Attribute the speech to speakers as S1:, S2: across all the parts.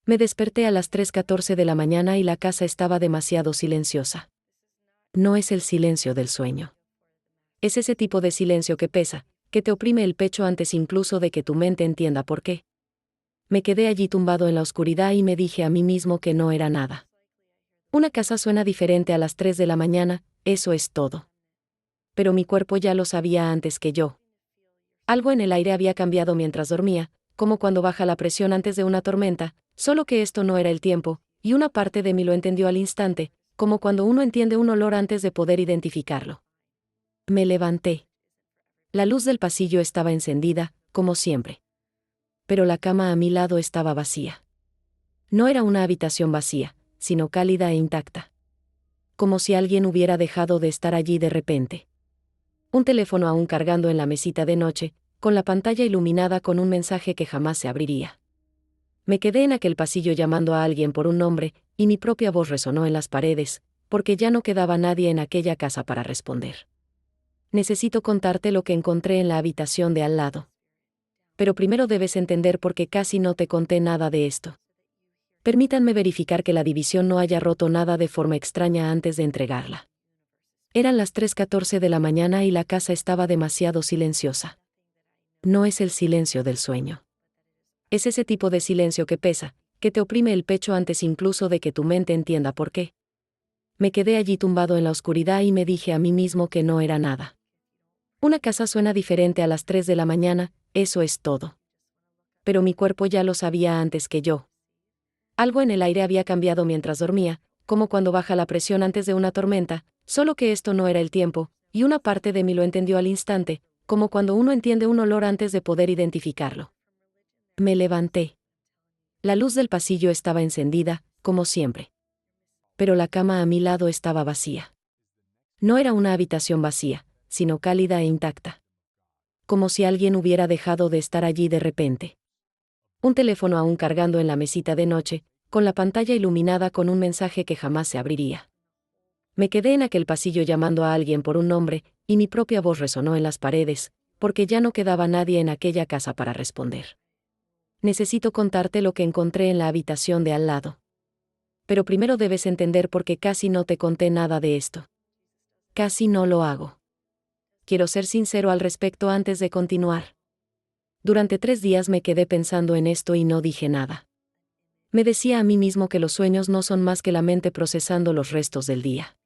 S1: Me desperté a las 3:14 de la mañana y la casa estaba demasiado silenciosa. No es el silencio del sueño. Es ese tipo de silencio que pesa, que te oprime el pecho antes incluso de que tu mente entienda por qué. Me quedé allí tumbado en la oscuridad y me dije a mí mismo que no era nada. Una casa suena diferente a las 3 de la mañana, eso es todo. Pero mi cuerpo ya lo sabía antes que yo. Algo en el aire había cambiado mientras dormía, como cuando baja la presión antes de una tormenta, solo que esto no era el tiempo, y una parte de mí lo entendió al instante, como cuando uno entiende un olor antes de poder identificarlo. Me levanté. La luz del pasillo estaba encendida, como siempre. Pero la cama a mi lado estaba vacía. No era una habitación vacía, sino cálida e intacta. Como si alguien hubiera dejado de estar allí de repente. Un teléfono aún cargando en la mesita de noche, con la pantalla iluminada con un mensaje que jamás se abriría. Me quedé en aquel pasillo llamando a alguien por un nombre, y mi propia voz resonó en las paredes, porque ya no quedaba nadie en aquella casa para responder. Necesito contarte lo que encontré en la habitación de al lado. Pero primero debes entender por qué casi no te conté nada de esto. Permítanme verificar que la división no haya roto nada de forma extraña antes de entregarla. Eran las 3:14 de la mañana y la casa estaba demasiado silenciosa. No es el silencio del sueño. Es ese tipo de silencio que pesa, que te oprime el pecho antes incluso de que tu mente entienda por qué. Me quedé allí tumbado en la oscuridad y me dije a mí mismo que no era nada. Una casa suena diferente a las 3 de la mañana, eso es todo. Pero mi cuerpo ya lo sabía antes que yo. Algo en el aire había cambiado mientras dormía, como cuando baja la presión antes de una tormenta, solo que esto no era el tiempo, y una parte de mí lo entendió al instante, como cuando uno entiende un olor antes de poder identificarlo. Me levanté. La luz del pasillo estaba encendida, como siempre. Pero la cama a mi lado estaba vacía. No era una habitación vacía, sino cálida e intacta. Como si alguien hubiera dejado de estar allí de repente. Un teléfono aún cargando en la mesita de noche, con la pantalla iluminada con un mensaje que jamás se abriría. Me quedé en aquel pasillo llamando a alguien por un nombre, y mi propia voz resonó en las paredes, porque ya no quedaba nadie en aquella casa para responder. Necesito contarte lo que encontré en la habitación de al lado. Pero primero debes entender por qué casi no te conté nada de esto. Casi no lo hago. Quiero ser sincero al respecto antes de continuar. Durante 3 días me quedé pensando en esto y no dije nada. Me decía a mí mismo que los sueños no son más que la mente procesando los restos del día.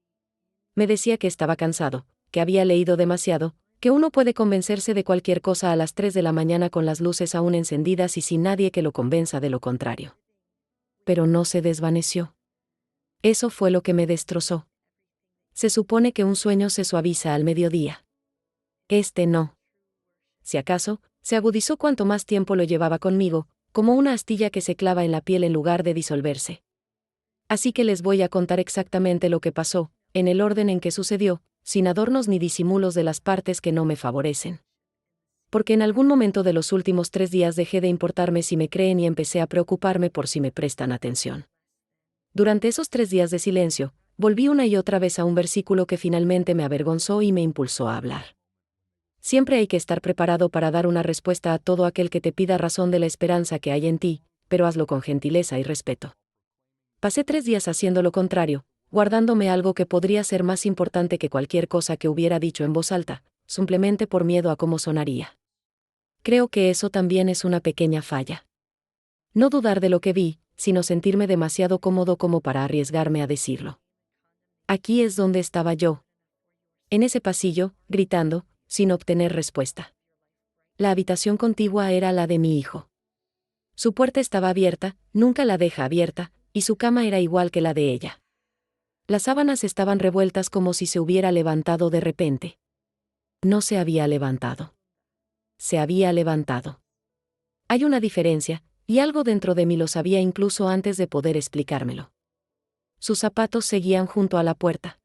S1: Me decía que estaba cansado, que había leído demasiado, que uno puede convencerse de cualquier cosa a las 3 de la mañana con las luces aún encendidas y sin nadie que lo convenza de lo contrario. Pero no se desvaneció. Eso fue lo que me destrozó. Se supone que un sueño se suaviza al mediodía. Este no. Si acaso, se agudizó cuanto más tiempo lo llevaba conmigo, como una astilla que se clava en la piel en lugar de disolverse. Así que les voy a contar exactamente lo que pasó, en el orden en que sucedió, sin adornos ni disimulos de las partes que no me favorecen. Porque en algún momento de los últimos 3 días dejé de importarme si me creen y empecé a preocuparme por si me prestan atención. Durante esos 3 días de silencio, volví una y otra vez a un versículo que finalmente me avergonzó y me impulsó a hablar. Siempre hay que estar preparado para dar una respuesta a todo aquel que te pida razón de la esperanza que hay en ti, pero hazlo con gentileza y respeto. Pasé 3 días haciendo lo contrario, guardándome algo que podría ser más importante que cualquier cosa que hubiera dicho en voz alta, simplemente por miedo a cómo sonaría. Creo que eso también es una pequeña falla. No dudar de lo que vi, sino sentirme demasiado cómodo como para arriesgarme a decirlo. Aquí es donde estaba yo. En ese pasillo, gritando, sin obtener respuesta. La habitación contigua era la de mi hijo. Su puerta estaba abierta, nunca la deja abierta, y su cama era igual que la de ella. Las sábanas estaban revueltas como si se hubiera levantado de repente. No se había levantado. Se había levantado. Hay una diferencia, y algo dentro de mí lo sabía incluso antes de poder explicármelo. Sus zapatos seguían junto a la puerta.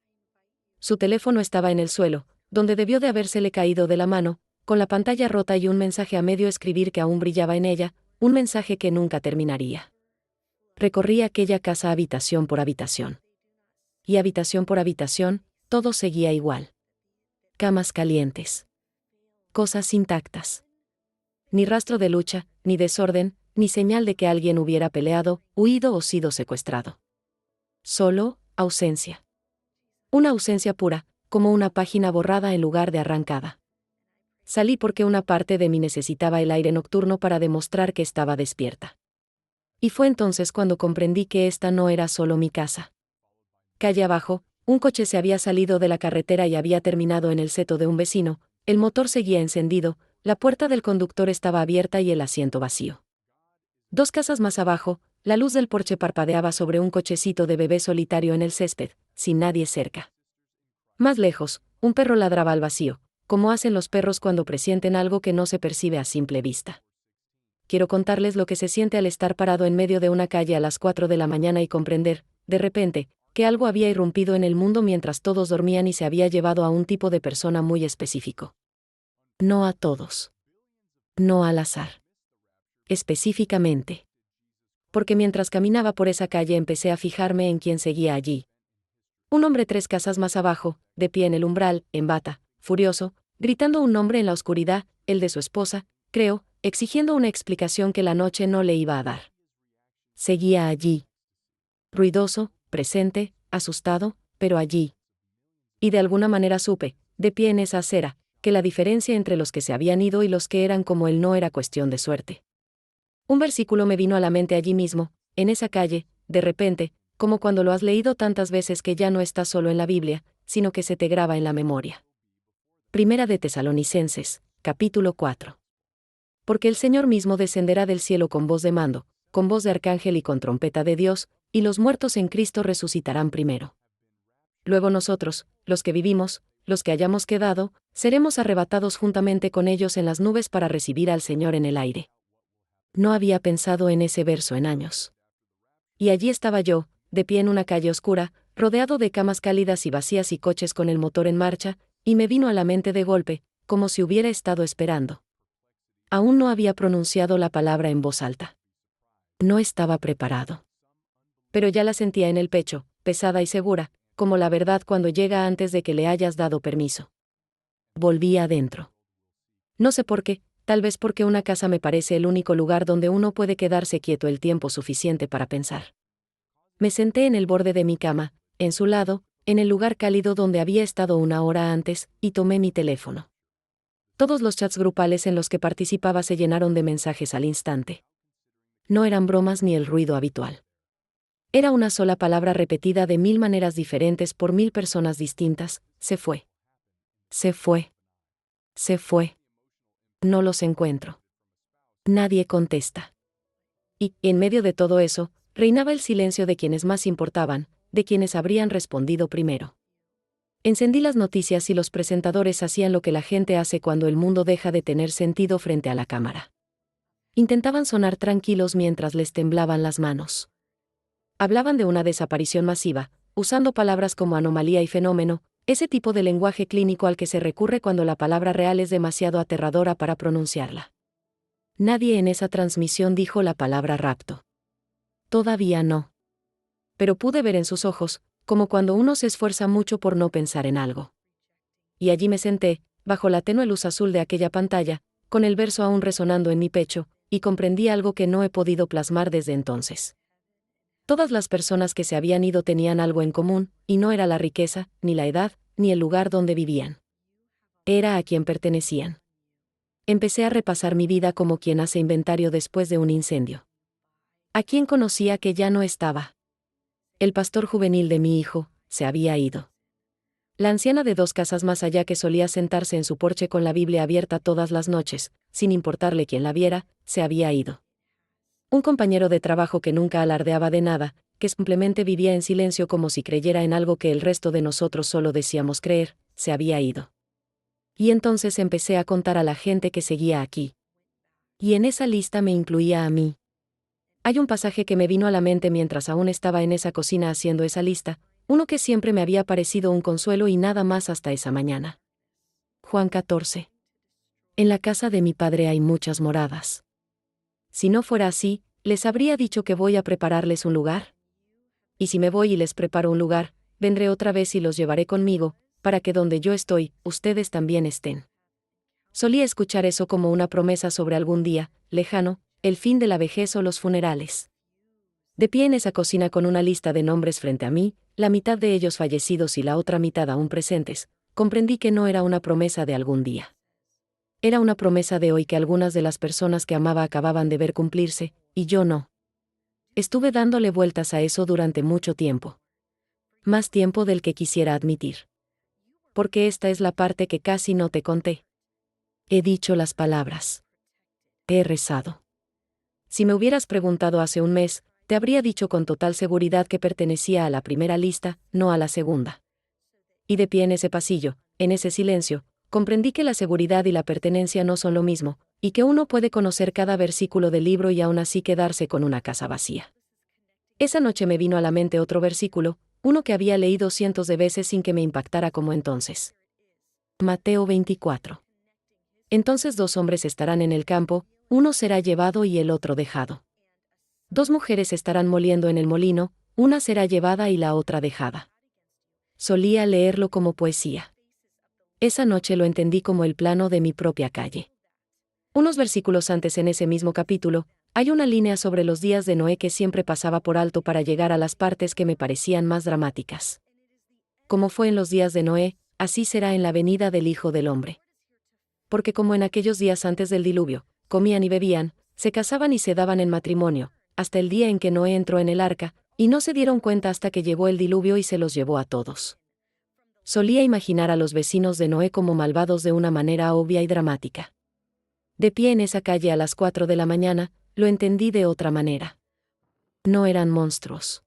S1: Su teléfono estaba en el suelo, donde debió de habérsele caído de la mano, con la pantalla rota y un mensaje a medio escribir que aún brillaba en ella, un mensaje que nunca terminaría. Recorrí aquella casa habitación por habitación. Y habitación por habitación, todo seguía igual. Camas calientes. Cosas intactas. Ni rastro de lucha, ni desorden, ni señal de que alguien hubiera peleado, huido o sido secuestrado. Solo, ausencia. Una ausencia pura, como una página borrada en lugar de arrancada. Salí porque una parte de mí necesitaba el aire nocturno para demostrar que estaba despierta. Y fue entonces cuando comprendí que esta no era solo mi casa. Calle abajo, un coche se había salido de la carretera y había terminado en el seto de un vecino, el motor seguía encendido, la puerta del conductor estaba abierta y el asiento vacío. 2 casas más abajo, la luz del porche parpadeaba sobre un cochecito de bebé solitario en el césped, sin nadie cerca. Más lejos, un perro ladraba al vacío, como hacen los perros cuando presienten algo que no se percibe a simple vista. Quiero contarles lo que se siente al estar parado en medio de una calle a las 4 de la mañana y comprender, de repente, que algo había irrumpido en el mundo mientras todos dormían y se había llevado a un tipo de persona muy específico. No a todos. No al azar. Específicamente. Porque mientras caminaba por esa calle empecé a fijarme en quién seguía allí. Un hombre 3 casas más abajo, de pie en el umbral, en bata, furioso, gritando un nombre en la oscuridad, el de su esposa, creo, exigiendo una explicación que la noche no le iba a dar. Seguía allí. Ruidoso, presente, asustado, pero allí. Y de alguna manera supe, de pie en esa acera, que la diferencia entre los que se habían ido y los que eran como él no era cuestión de suerte. Un versículo me vino a la mente allí mismo, en esa calle, de repente, como cuando lo has leído tantas veces que ya no está solo en la Biblia, sino que se te graba en la memoria. Primera de Tesalonicenses, capítulo 4. Porque el Señor mismo descenderá del cielo con voz de mando, con voz de arcángel y con trompeta de Dios, y los muertos en Cristo resucitarán primero. Luego nosotros, los que vivimos, los que hayamos quedado, seremos arrebatados juntamente con ellos en las nubes para recibir al Señor en el aire. No había pensado en ese verso en años. Y allí estaba yo, de pie en una calle oscura, rodeado de camas cálidas y vacías y coches con el motor en marcha, y me vino a la mente de golpe, como si hubiera estado esperando. Aún no había pronunciado la palabra en voz alta. No estaba preparado. Pero ya la sentía en el pecho, pesada y segura, como la verdad cuando llega antes de que le hayas dado permiso. Volví adentro. No sé por qué, tal vez porque una casa me parece el único lugar donde uno puede quedarse quieto el tiempo suficiente para pensar. Me senté en el borde de mi cama, en su lado, en el lugar cálido donde había estado una hora antes, y tomé mi teléfono. Todos los chats grupales en los que participaba se llenaron de mensajes al instante. No eran bromas ni el ruido habitual. Era una sola palabra repetida de 1000 maneras diferentes por 1000 personas distintas: se fue. Se fue. Se fue. No los encuentro. Nadie contesta. Y, en medio de todo eso, reinaba el silencio de quienes más importaban, de quienes habrían respondido primero. Encendí las noticias y los presentadores hacían lo que la gente hace cuando el mundo deja de tener sentido frente a la cámara. Intentaban sonar tranquilos mientras les temblaban las manos. Hablaban de una desaparición masiva, usando palabras como anomalía y fenómeno, ese tipo de lenguaje clínico al que se recurre cuando la palabra real es demasiado aterradora para pronunciarla. Nadie en esa transmisión dijo la palabra rapto. Todavía no. Pero pude ver en sus ojos, como cuando uno se esfuerza mucho por no pensar en algo. Y allí me senté, bajo la tenue luz azul de aquella pantalla, con el verso aún resonando en mi pecho, y comprendí algo que no he podido plasmar desde entonces. Todas las personas que se habían ido tenían algo en común, y no era la riqueza, ni la edad, ni el lugar donde vivían. Era a quien pertenecían. Empecé a repasar mi vida como quien hace inventario después de un incendio. ¿A quién conocía que ya no estaba? El pastor juvenil de mi hijo se había ido. La anciana de 2 casas más allá que solía sentarse en su porche con la Biblia abierta todas las noches, sin importarle quién la viera, se había ido. Un compañero de trabajo que nunca alardeaba de nada, que simplemente vivía en silencio como si creyera en algo que el resto de nosotros solo decíamos creer, se había ido. Y entonces empecé a contar a la gente que seguía aquí. Y en esa lista me incluía a mí. Hay un pasaje que me vino a la mente mientras aún estaba en esa cocina haciendo esa lista, uno que siempre me había parecido un consuelo y nada más hasta esa mañana. Juan 14. En la casa de mi padre hay muchas moradas. Si no fuera así, ¿les habría dicho que voy a prepararles un lugar? Y si me voy y les preparo un lugar, vendré otra vez y los llevaré conmigo, para que donde yo estoy, ustedes también estén. Solía escuchar eso como una promesa sobre algún día, lejano, El fin de la vejez o los funerales. De pie en esa cocina con una lista de nombres frente a mí, la mitad de ellos fallecidos y la otra mitad aún presentes, comprendí que no era una promesa de algún día. Era una promesa de hoy que algunas de las personas que amaba acababan de ver cumplirse, y yo no. Estuve dándole vueltas a eso durante mucho tiempo. Más tiempo del que quisiera admitir. Porque esta es la parte que casi no te conté. He dicho las palabras. He rezado. Si me hubieras preguntado hace un mes, te habría dicho con total seguridad que pertenecía a la primera lista, no a la segunda. Y de pie en ese pasillo, en ese silencio, comprendí que la seguridad y la pertenencia no son lo mismo, y que uno puede conocer cada versículo del libro y aún así quedarse con una casa vacía. Esa noche me vino a la mente otro versículo, uno que había leído cientos de veces sin que me impactara como entonces. Mateo 24. Entonces 2 hombres estarán en el campo, uno será llevado y el otro dejado. 2 mujeres estarán moliendo en el molino, una será llevada y la otra dejada. Solía leerlo como poesía. Esa noche lo entendí como el plano de mi propia calle. Unos versículos antes en ese mismo capítulo, hay una línea sobre los días de Noé que siempre pasaba por alto para llegar a las partes que me parecían más dramáticas. Como fue en los días de Noé, así será en la venida del Hijo del Hombre. Porque como en aquellos días antes del diluvio, comían y bebían, se casaban y se daban en matrimonio, hasta el día en que Noé entró en el arca, y no se dieron cuenta hasta que llegó el diluvio y se los llevó a todos. Solía imaginar a los vecinos de Noé como malvados de una manera obvia y dramática. De pie en esa calle a las 4 de la mañana, lo entendí de otra manera. No eran monstruos.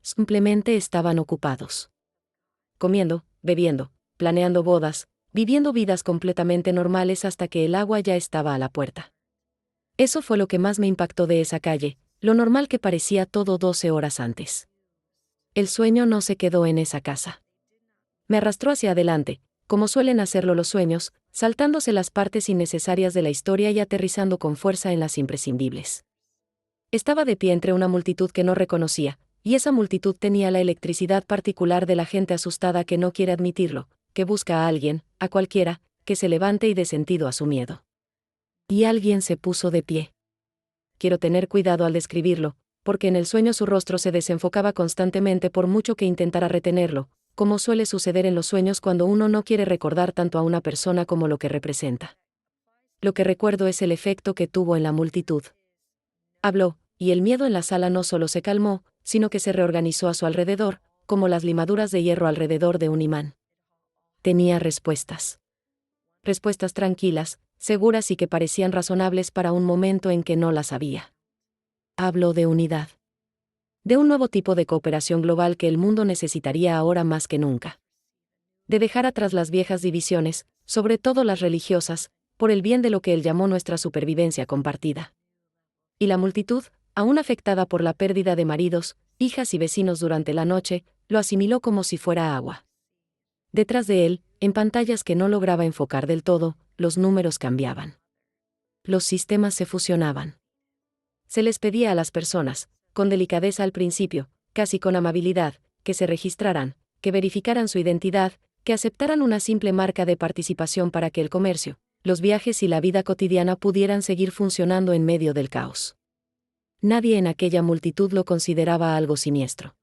S1: Simplemente estaban ocupados. Comiendo, bebiendo, planeando bodas, viviendo vidas completamente normales hasta que el agua ya estaba a la puerta. Eso fue lo que más me impactó de esa calle, lo normal que parecía todo 12 horas antes. El sueño no se quedó en esa casa. Me arrastró hacia adelante, como suelen hacerlo los sueños, saltándose las partes innecesarias de la historia y aterrizando con fuerza en las imprescindibles. Estaba de pie entre una multitud que no reconocía, y esa multitud tenía la electricidad particular de la gente asustada que no quiere admitirlo, que busca a alguien, a cualquiera, que se levante y dé sentido a su miedo. Y alguien se puso de pie. Quiero tener cuidado al describirlo, porque en el sueño su rostro se desenfocaba constantemente por mucho que intentara retenerlo, como suele suceder en los sueños cuando uno no quiere recordar tanto a una persona como lo que representa. Lo que recuerdo es el efecto que tuvo en la multitud. Habló, y el miedo en la sala no solo se calmó, sino que se reorganizó a su alrededor, como las limaduras de hierro alrededor de un imán. Tenía respuestas. Respuestas tranquilas, seguras y que parecían razonables para un momento en que no las había. Habló de unidad. De un nuevo tipo de cooperación global que el mundo necesitaría ahora más que nunca. De dejar atrás las viejas divisiones, sobre todo las religiosas, por el bien de lo que él llamó nuestra supervivencia compartida. Y la multitud, aún afectada por la pérdida de maridos, hijas y vecinos durante la noche, lo asimiló como si fuera agua. Detrás de él, en pantallas que no lograba enfocar del todo, los números cambiaban. Los sistemas se fusionaban. Se les pedía a las personas, con delicadeza al principio, casi con amabilidad, que se registraran, que verificaran su identidad, que aceptaran una simple marca de participación para que el comercio, los viajes y la vida cotidiana pudieran seguir funcionando en medio del caos. Nadie en aquella multitud lo consideraba algo siniestro.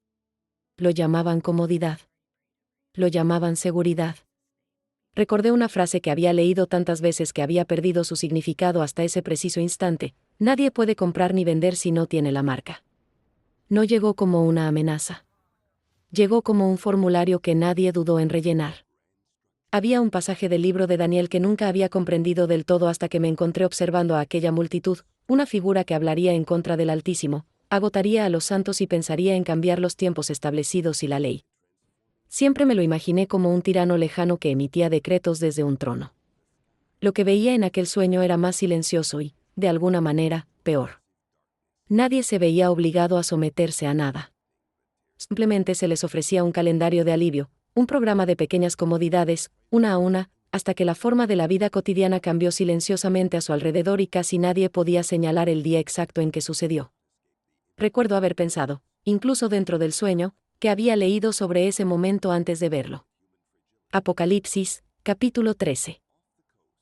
S1: Lo llamaban comodidad. Lo llamaban seguridad. Recordé una frase que había leído tantas veces que había perdido su significado hasta ese preciso instante: nadie puede comprar ni vender si no tiene la marca. No llegó como una amenaza. Llegó como un formulario que nadie dudó en rellenar. Había un pasaje del libro de Daniel que nunca había comprendido del todo hasta que me encontré observando a aquella multitud, una figura que hablaría en contra del Altísimo, agotaría a los santos y pensaría en cambiar los tiempos establecidos y la ley. Siempre me lo imaginé como un tirano lejano que emitía decretos desde un trono. Lo que veía en aquel sueño era más silencioso y, de alguna manera, peor. Nadie se veía obligado a someterse a nada. Simplemente se les ofrecía un calendario de alivio, un programa de pequeñas comodidades, una a una, hasta que la forma de la vida cotidiana cambió silenciosamente a su alrededor y casi nadie podía señalar el día exacto en que sucedió. Recuerdo haber pensado, incluso dentro del sueño, que había leído sobre ese momento antes de verlo. Apocalipsis, capítulo 13.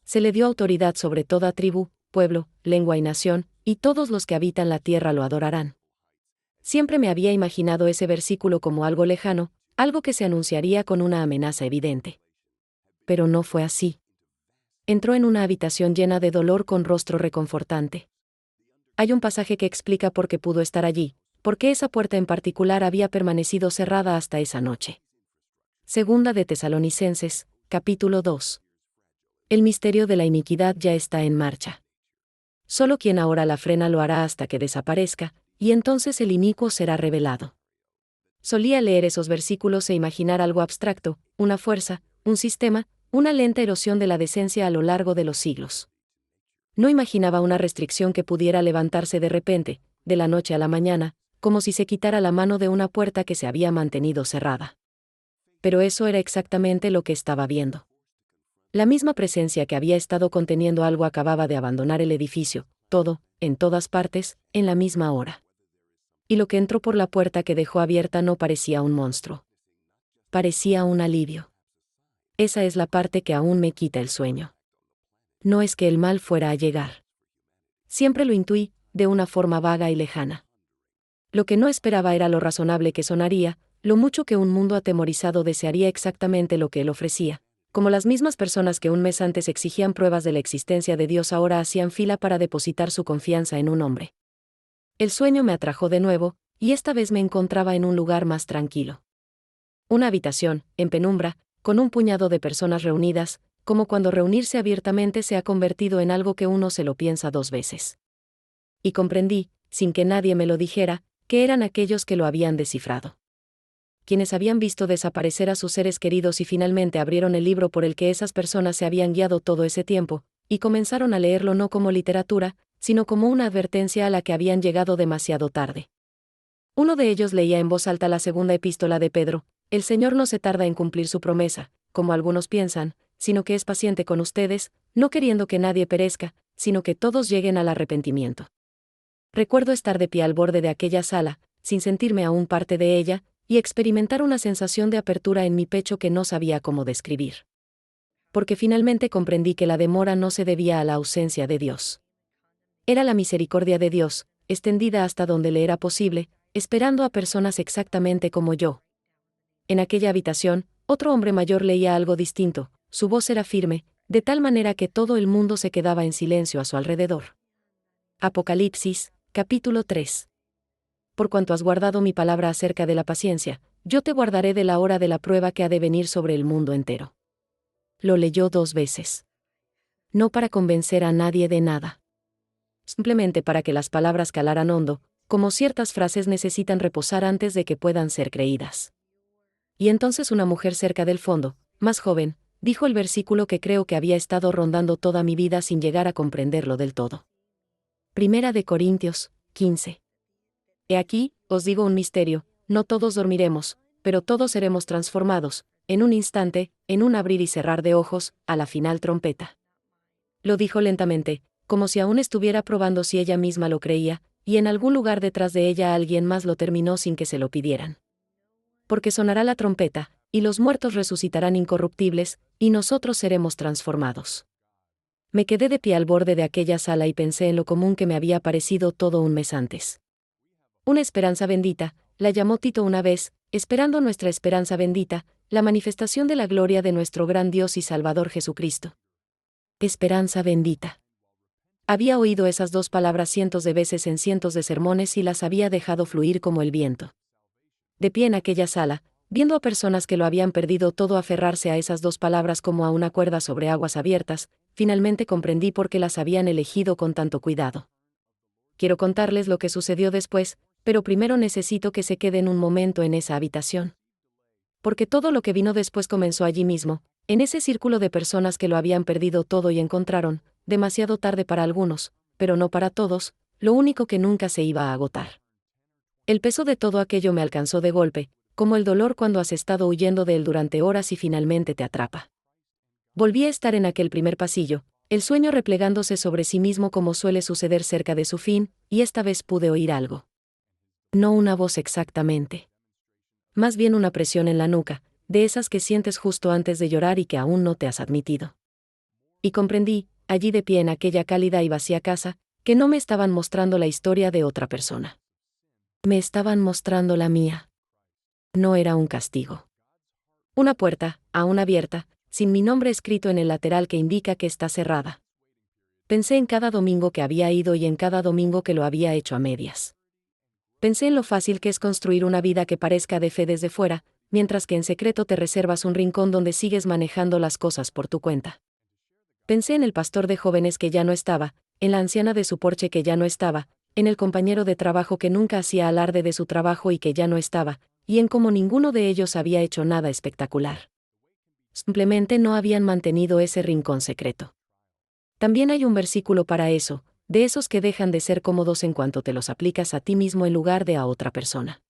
S1: Se le dio autoridad sobre toda tribu, pueblo, lengua y nación, y todos los que habitan la tierra lo adorarán. Siempre me había imaginado ese versículo como algo lejano, algo que se anunciaría con una amenaza evidente. Pero no fue así. Entró en una habitación llena de dolor con rostro reconfortante. Hay un pasaje que explica por qué pudo estar allí, por qué esa puerta en particular había permanecido cerrada hasta esa noche. Segunda de Tesalonicenses, capítulo 2. El misterio de la iniquidad ya está en marcha. Solo quien ahora la frena lo hará hasta que desaparezca, y entonces el inicuo será revelado. Solía leer esos versículos e imaginar algo abstracto, una fuerza, un sistema, una lenta erosión de la decencia a lo largo de los siglos. No imaginaba una restricción que pudiera levantarse de repente, de la noche a la mañana, como si se quitara la mano de una puerta que se había mantenido cerrada. Pero eso era exactamente lo que estaba viendo. La misma presencia que había estado conteniendo algo acababa de abandonar el edificio, todo, en todas partes, en la misma hora. Y lo que entró por la puerta que dejó abierta no parecía un monstruo. Parecía un alivio. Esa es la parte que aún me quita el sueño. No es que el mal fuera a llegar. Siempre lo intuí, de una forma vaga y lejana. Lo que no esperaba era lo razonable que sonaría, lo mucho que un mundo atemorizado desearía exactamente lo que él ofrecía, como las mismas personas que un mes antes exigían pruebas de la existencia de Dios ahora hacían fila para depositar su confianza en un hombre. El sueño me atrajo de nuevo, y esta vez me encontraba en un lugar más tranquilo. Una habitación, en penumbra, con un puñado de personas reunidas, como cuando reunirse abiertamente se ha convertido en algo que uno se lo piensa dos veces. Y comprendí, sin que nadie me lo dijera, que eran aquellos que lo habían descifrado. Quienes habían visto desaparecer a sus seres queridos y finalmente abrieron el libro por el que esas personas se habían guiado todo ese tiempo, y comenzaron a leerlo no como literatura, sino como una advertencia a la que habían llegado demasiado tarde. Uno de ellos leía en voz alta la segunda epístola de Pedro: el Señor no se tarda en cumplir su promesa, como algunos piensan, sino que es paciente con ustedes, no queriendo que nadie perezca, sino que todos lleguen al arrepentimiento. Recuerdo estar de pie al borde de aquella sala, sin sentirme aún parte de ella, y experimentar una sensación de apertura en mi pecho que no sabía cómo describir. Porque finalmente comprendí que la demora no se debía a la ausencia de Dios. Era la misericordia de Dios, extendida hasta donde le era posible, esperando a personas exactamente como yo. En aquella habitación, otro hombre mayor leía algo distinto, su voz era firme, de tal manera que todo el mundo se quedaba en silencio a su alrededor. Apocalipsis, capítulo 3. Por cuanto has guardado mi palabra acerca de la paciencia, yo te guardaré de la hora de la prueba que ha de venir sobre el mundo entero. Lo leyó 2 veces. No para convencer a nadie de nada. Simplemente para que las palabras calaran hondo, como ciertas frases necesitan reposar antes de que puedan ser creídas. Y entonces una mujer cerca del fondo, más joven, dijo el versículo que creo que había estado rondando toda mi vida sin llegar a comprenderlo del todo. Primera de Corintios, 15. He aquí, os digo un misterio, no todos dormiremos, pero todos seremos transformados, en un instante, en un abrir y cerrar de ojos, a la final trompeta. Lo dijo lentamente, como si aún estuviera probando si ella misma lo creía, y en algún lugar detrás de ella alguien más lo terminó sin que se lo pidieran. Porque sonará la trompeta, y los muertos resucitarán incorruptibles, y nosotros seremos transformados. Me quedé de pie al borde de aquella sala y pensé en lo común que me había parecido todo un mes antes. Una esperanza bendita, la llamó Tito una vez, esperando nuestra esperanza bendita, la manifestación de la gloria de nuestro gran Dios y Salvador Jesucristo. Esperanza bendita. Había oído esas 2 palabras cientos de veces en cientos de sermones y las había dejado fluir como el viento. De pie en aquella sala, viendo a personas que lo habían perdido todo aferrarse a esas 2 palabras como a una cuerda sobre aguas abiertas, finalmente comprendí por qué las habían elegido con tanto cuidado. Quiero contarles lo que sucedió después, pero primero necesito que se queden un momento en esa habitación. Porque todo lo que vino después comenzó allí mismo, en ese círculo de personas que lo habían perdido todo y encontraron, demasiado tarde para algunos, pero no para todos, lo único que nunca se iba a agotar. El peso de todo aquello me alcanzó de golpe, como el dolor cuando has estado huyendo de él durante horas y finalmente te atrapa. Volví a estar en aquel primer pasillo, el sueño replegándose sobre sí mismo como suele suceder cerca de su fin, y esta vez pude oír algo. No una voz exactamente. Más bien una presión en la nuca, de esas que sientes justo antes de llorar y que aún no te has admitido. Y comprendí, allí de pie en aquella cálida y vacía casa, que no me estaban mostrando la historia de otra persona. Me estaban mostrando la mía. No era un castigo. Una puerta, aún abierta, sin mi nombre escrito en el lateral que indica que está cerrada. Pensé en cada domingo que había ido y en cada domingo que lo había hecho a medias. Pensé en lo fácil que es construir una vida que parezca de fe desde fuera, mientras que en secreto te reservas un rincón donde sigues manejando las cosas por tu cuenta. Pensé en el pastor de jóvenes que ya no estaba, en la anciana de su porche que ya no estaba, en el compañero de trabajo que nunca hacía alarde de su trabajo y que ya no estaba, y en cómo ninguno de ellos había hecho nada espectacular. Simplemente no habían mantenido ese rincón secreto. También hay un versículo para eso, de esos que dejan de ser cómodos en cuanto te los aplicas a ti mismo en lugar de a otra persona.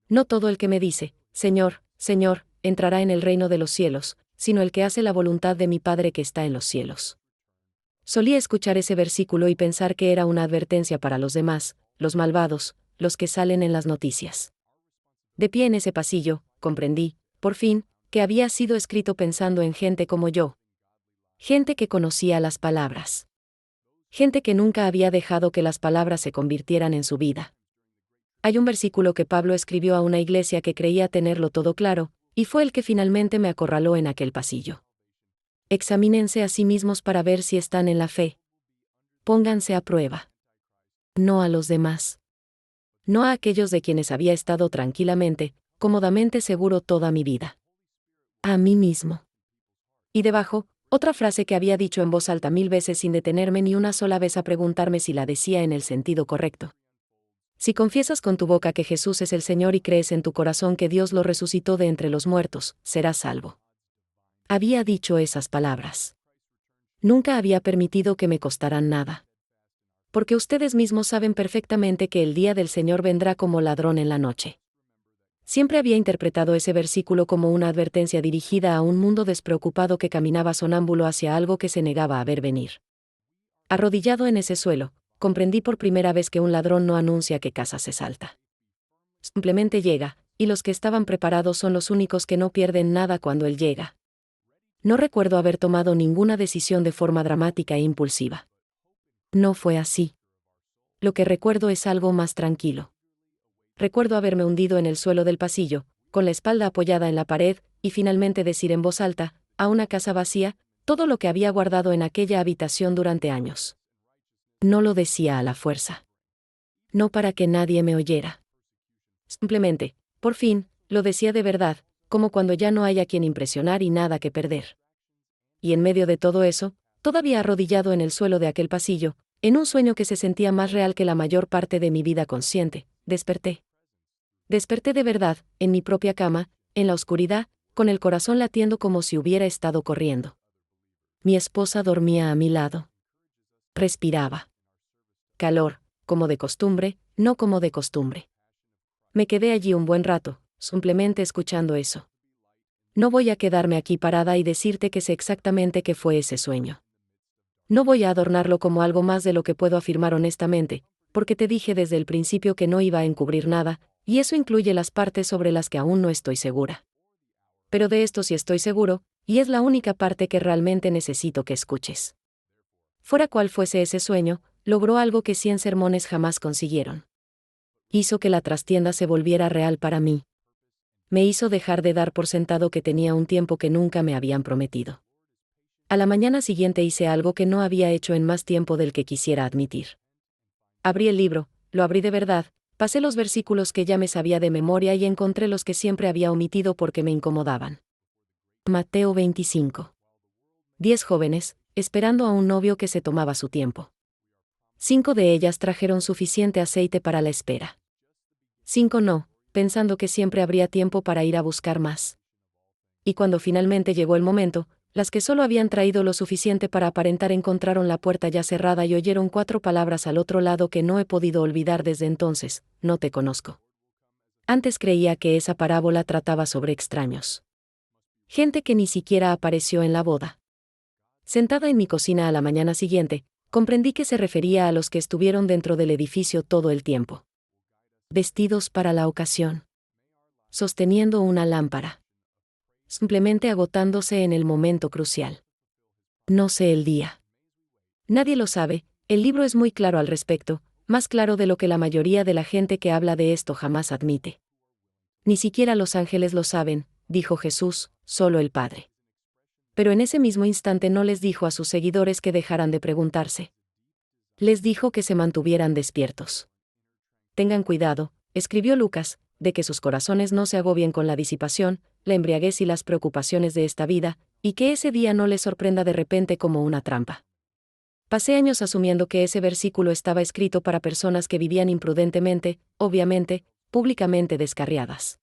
S1: No todo el que me dice, Señor, Señor, entrará en el reino de los cielos, sino el que hace la voluntad de mi Padre que está en los cielos. Solía escuchar ese versículo y pensar que era una advertencia para los demás, los malvados, los que salen en las noticias. De pie en ese pasillo, comprendí, por fin, que había sido escrito pensando en gente como yo. Gente que conocía las palabras. Gente que nunca había dejado que las palabras se convirtieran en su vida. Hay un versículo que Pablo escribió a una iglesia que creía tenerlo todo claro, y fue el que finalmente me acorraló en aquel pasillo. Examínense a sí mismos para ver si están en la fe. Pónganse a prueba. No a los demás. No a aquellos de quienes había estado tranquilamente, cómodamente seguro toda mi vida. A mí mismo. Y debajo, otra frase que había dicho en voz alta 1000 veces sin detenerme ni una sola vez a preguntarme si la decía en el sentido correcto. Si confiesas con tu boca que Jesús es el Señor y crees en tu corazón que Dios lo resucitó de entre los muertos, serás salvo. Había dicho esas palabras. Nunca había permitido que me costaran nada. Porque ustedes mismos saben perfectamente que el día del Señor vendrá como ladrón en la noche. Siempre había interpretado ese versículo como una advertencia dirigida a un mundo despreocupado que caminaba sonámbulo hacia algo que se negaba a ver venir. Arrodillado en ese suelo, comprendí por primera vez que un ladrón no anuncia que casa se salta. Simplemente llega, y los que estaban preparados son los únicos que no pierden nada cuando él llega. No recuerdo haber tomado ninguna decisión de forma dramática e impulsiva. No fue así. Lo que recuerdo es algo más tranquilo. Recuerdo haberme hundido en el suelo del pasillo, con la espalda apoyada en la pared, y finalmente decir en voz alta, a una casa vacía, todo lo que había guardado en aquella habitación durante años. No lo decía a la fuerza. No para que nadie me oyera. Simplemente, por fin, lo decía de verdad, como cuando ya no hay a quien impresionar y nada que perder. Y en medio de todo eso, todavía arrodillado en el suelo de aquel pasillo, en un sueño que se sentía más real que la mayor parte de mi vida consciente, desperté. Desperté de verdad, en mi propia cama, en la oscuridad, con el corazón latiendo como si hubiera estado corriendo. Mi esposa dormía a mi lado. Respiraba. Calor, como de costumbre, no como de costumbre. Me quedé allí un buen rato, simplemente escuchando eso. No voy a quedarme aquí parada y decirte que sé exactamente qué fue ese sueño. No voy a adornarlo como algo más de lo que puedo afirmar honestamente, porque te dije desde el principio que no iba a encubrir nada, y eso incluye las partes sobre las que aún no estoy segura. Pero de esto sí estoy seguro, y es la única parte que realmente necesito que escuches. Fuera cual fuese ese sueño, logró algo que 100 sermones jamás consiguieron. Hizo que la trastienda se volviera real para mí. Me hizo dejar de dar por sentado que tenía un tiempo que nunca me habían prometido. A la mañana siguiente hice algo que no había hecho en más tiempo del que quisiera admitir. Abrí el libro, lo abrí de verdad, pasé los versículos que ya me sabía de memoria y encontré los que siempre había omitido porque me incomodaban. Mateo 25. 10 jóvenes, esperando a un novio que se tomaba su tiempo. 5 de ellas trajeron suficiente aceite para la espera. 5 no, pensando que siempre habría tiempo para ir a buscar más. Y cuando finalmente llegó el momento, las que solo habían traído lo suficiente para aparentar encontraron la puerta ya cerrada y oyeron 4 palabras al otro lado que no he podido olvidar desde entonces: no te conozco. Antes creía que esa parábola trataba sobre extraños. Gente que ni siquiera apareció en la boda. Sentada en mi cocina a la mañana siguiente, comprendí que se refería a los que estuvieron dentro del edificio todo el tiempo. Vestidos para la ocasión. Sosteniendo una lámpara. Simplemente agotándose en el momento crucial. No sé el día. Nadie lo sabe, El libro es muy claro al respecto, más claro de lo que la mayoría de la gente que habla de esto jamás admite. Ni siquiera los ángeles lo saben, dijo Jesús, solo el Padre. Pero en ese mismo instante no les dijo a sus seguidores que dejaran de preguntarse. Les dijo que se mantuvieran despiertos. Tengan cuidado, escribió Lucas, de que sus corazones no se agobien con la disipación, la embriaguez y las preocupaciones de esta vida, y que ese día no les sorprenda de repente como una trampa. Pasé años asumiendo que ese versículo estaba escrito para personas que vivían imprudentemente, obviamente, públicamente descarriadas.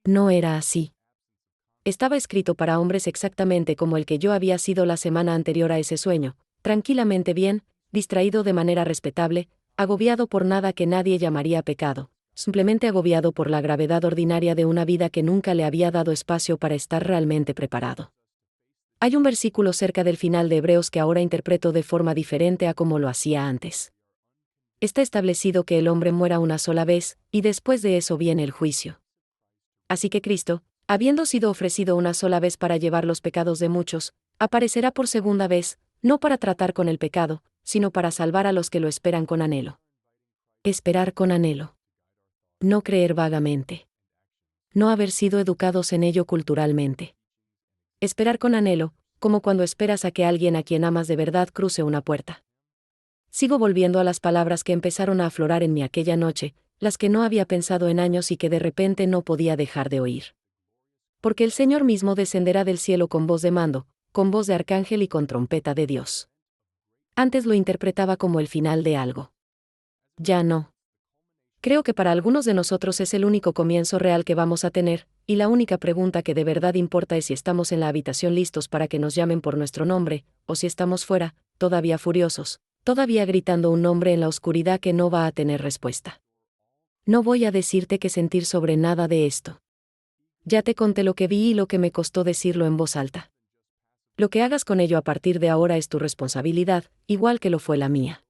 S1: No era así. Estaba escrito para hombres exactamente como el que yo había sido la semana anterior a ese sueño, tranquilamente bien, distraído de manera respetable, agobiado por nada que nadie llamaría pecado, simplemente agobiado por la gravedad ordinaria de una vida que nunca le había dado espacio para estar realmente preparado. Hay un versículo cerca del final de Hebreos que ahora interpreto de forma diferente a como lo hacía antes. Está establecido que el hombre muera una sola vez, y después de eso viene el juicio. Así que Cristo, habiendo sido ofrecido una sola vez para llevar los pecados de muchos, aparecerá por segunda vez, no para tratar con el pecado, sino para salvar a los que lo esperan con anhelo. Esperar con anhelo. No creer vagamente. No haber sido educados en ello culturalmente. Esperar con anhelo, como cuando esperas a que alguien a quien amas de verdad cruce una puerta. Sigo volviendo a las palabras que empezaron a aflorar en mí aquella noche, las que no había pensado en años y que de repente no podía dejar de oír. Porque el Señor mismo descenderá del cielo con voz de mando, con voz de arcángel y con trompeta de Dios. Antes lo interpretaba como el final de algo. Ya no. Creo que para algunos de nosotros es el único comienzo real que vamos a tener, y la única pregunta que de verdad importa es si estamos en la habitación listos para que nos llamen por nuestro nombre, o si estamos fuera, todavía furiosos, todavía gritando un nombre en la oscuridad que no va a tener respuesta. No voy a decirte qué sentir sobre nada de esto. Ya te conté lo que vi y lo que me costó decirlo en voz alta. Lo que hagas con ello a partir de ahora es tu responsabilidad, igual que lo fue la mía.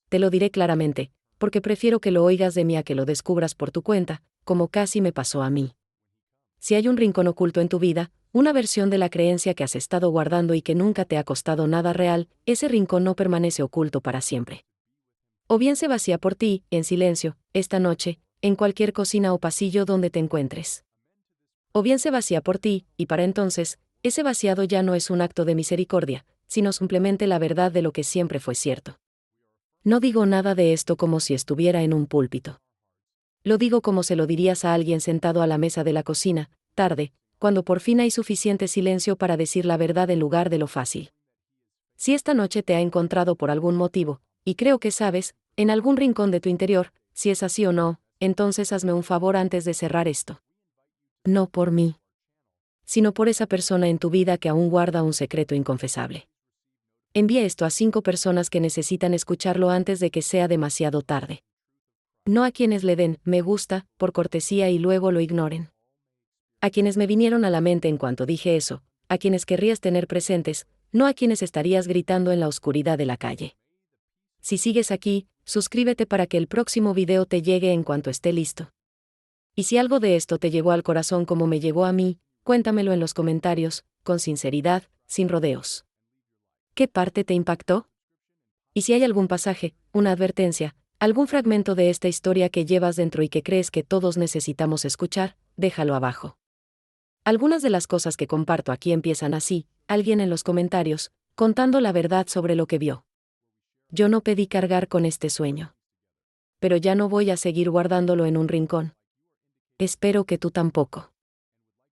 S1: Te lo diré claramente, porque prefiero que lo oigas de mí a que lo descubras por tu cuenta, como casi me pasó a mí. Si hay un rincón oculto en tu vida, una versión de la creencia que has estado guardando y que nunca te ha costado nada real, ese rincón no permanece oculto para siempre. O bien se vacía por ti, en silencio, esta noche, en cualquier cocina o pasillo donde te encuentres. O bien se vacía por ti, y para entonces, ese vaciado ya no es un acto de misericordia, sino simplemente la verdad de lo que siempre fue cierto. No digo nada de esto como si estuviera en un púlpito. Lo digo como se lo dirías a alguien sentado a la mesa de la cocina, tarde, cuando por fin hay suficiente silencio para decir la verdad en lugar de lo fácil. Si esta noche te ha encontrado por algún motivo, y creo que sabes, en algún rincón de tu interior, si es así o no, entonces hazme un favor antes de cerrar esto. No por mí, sino por esa persona en tu vida que aún guarda un secreto inconfesable. Envía esto a 5 personas que necesitan escucharlo antes de que sea demasiado tarde. No a quienes le den me gusta, por cortesía y luego lo ignoren. A quienes me vinieron a la mente en cuanto dije eso, a quienes querrías tener presentes, no a quienes estarías gritando en la oscuridad de la calle. Si sigues aquí, suscríbete para que el próximo video te llegue en cuanto esté listo. Y si algo de esto te llegó al corazón como me llegó a mí, cuéntamelo en los comentarios, con sinceridad, sin rodeos. ¿Qué parte te impactó? Y si hay algún pasaje, una advertencia, algún fragmento de esta historia que llevas dentro y que crees que todos necesitamos escuchar, déjalo abajo. Algunas de las cosas que comparto aquí empiezan así, alguien en los comentarios, contando la verdad sobre lo que vio. Yo no pedí cargar con este sueño. Pero ya no voy a seguir guardándolo en un rincón. Espero que tú tampoco.